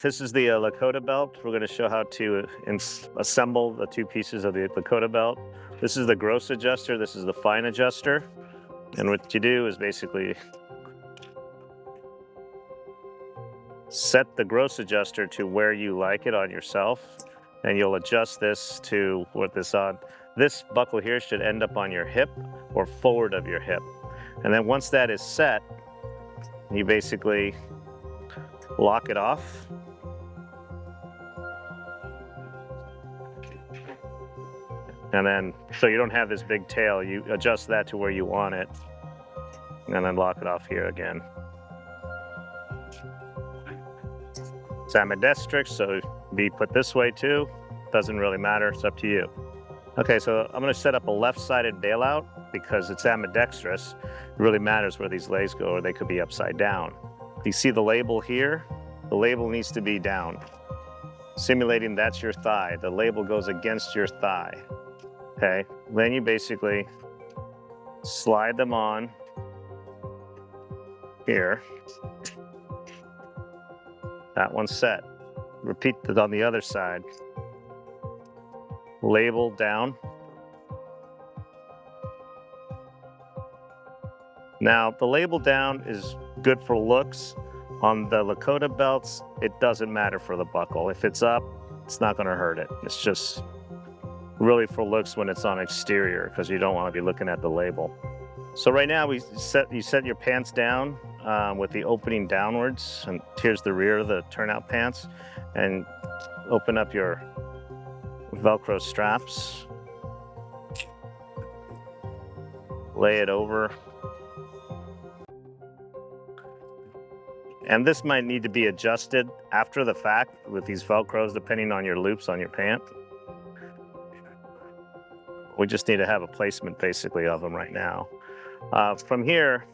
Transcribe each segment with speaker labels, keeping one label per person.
Speaker 1: This is the Lakota belt. We're going to show how to assemble the two pieces of the Lakota belt. This is the gross adjuster, this is the fine adjuster. And what you do is basically set the gross adjuster to where you like it on yourself, and you'll adjust this to what this on. This buckle here should end up on your hip or forward of your hip. And then once that is set, you basically lock it off. And then, so you don't have this big tail, you adjust that to where you want it, and then lock it off here again. It's ambidextrous, so be put this way too. Doesn't really matter, it's up to you. Okay, so I'm gonna set up a left-sided bailout because it's ambidextrous. It really matters where these legs go, or they could be upside down. You see the label here? The label needs to be down. Simulating that's your thigh. The label goes against your thigh. Okay, then you basically slide them on here. That one's set. Repeat it on the other side. Label down. Now, the label down is good for looks. On the Lakota belts, it doesn't matter for the buckle. If it's up, it's not gonna hurt it. It's just really for looks when it's on exterior, because you don't want to be looking at the label. So right now you set your pants down with the opening downwards, and here's the rear of the turnout pants, and open up your Velcro straps, lay it over, and this might need to be adjusted after the fact with these Velcros depending on your loops on your pant. We just need to have a placement basically of them right now. From here,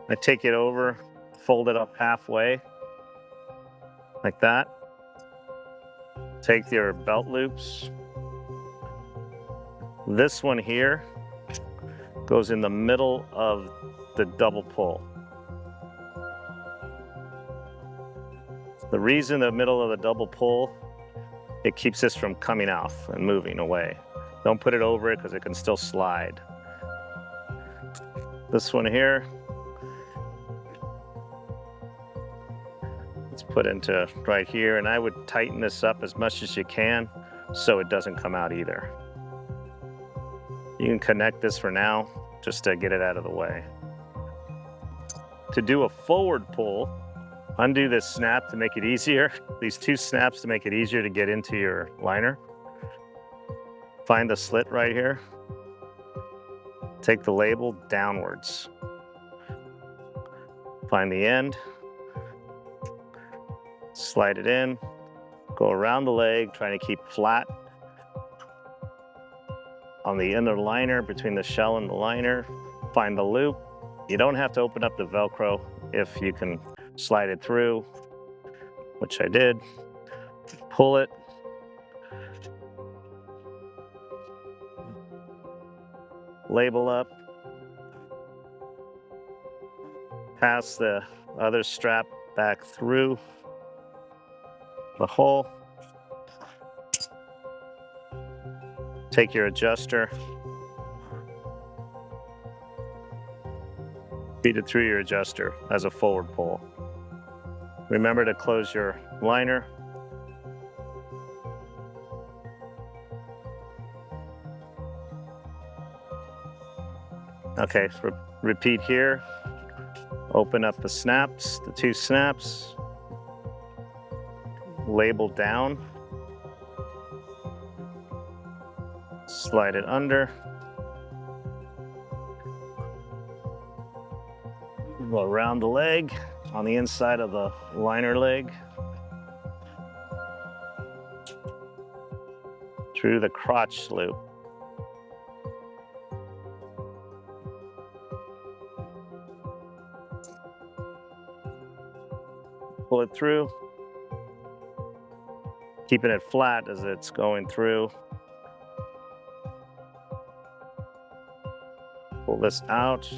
Speaker 1: I take it over, fold it up halfway, like that. Take your belt loops. This one here goes in the middle of the double pull. The reason the middle of the double pull, it keeps this from coming off and moving away. Don't put it over it because it can still slide. This one here, let's put into right here, and I would tighten this up as much as you can so it doesn't come out either. You can connect this for now just to get it out of the way. To do a forward pull, undo this snap to make it easier. These two snaps to make it easier to get into your liner. Find the slit right here. Take the label downwards. Find the end. Slide it in. Go around the leg, trying to keep flat on the inner liner between the shell and the liner. Find the loop. You don't have to open up the Velcro if you can slide it through, which I did. Pull it. Label up, pass the other strap back through the hole, take your adjuster, feed it through your adjuster as a forward pull. Remember to close your liner. Okay, so repeat here. Open up the snaps, the two snaps. Label down. Slide it under. Go around the leg, on the inside of the liner leg. Through the crotch loop. Pull it through, keeping it flat as it's going through. Pull this out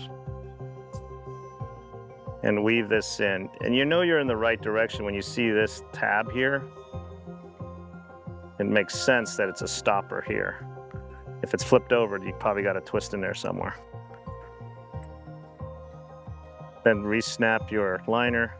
Speaker 1: and weave this in. And you know you're in the right direction when you see this tab here. It makes sense that it's a stopper here. If it's flipped over, you probably got a twist in there somewhere. Then re-snap your liner.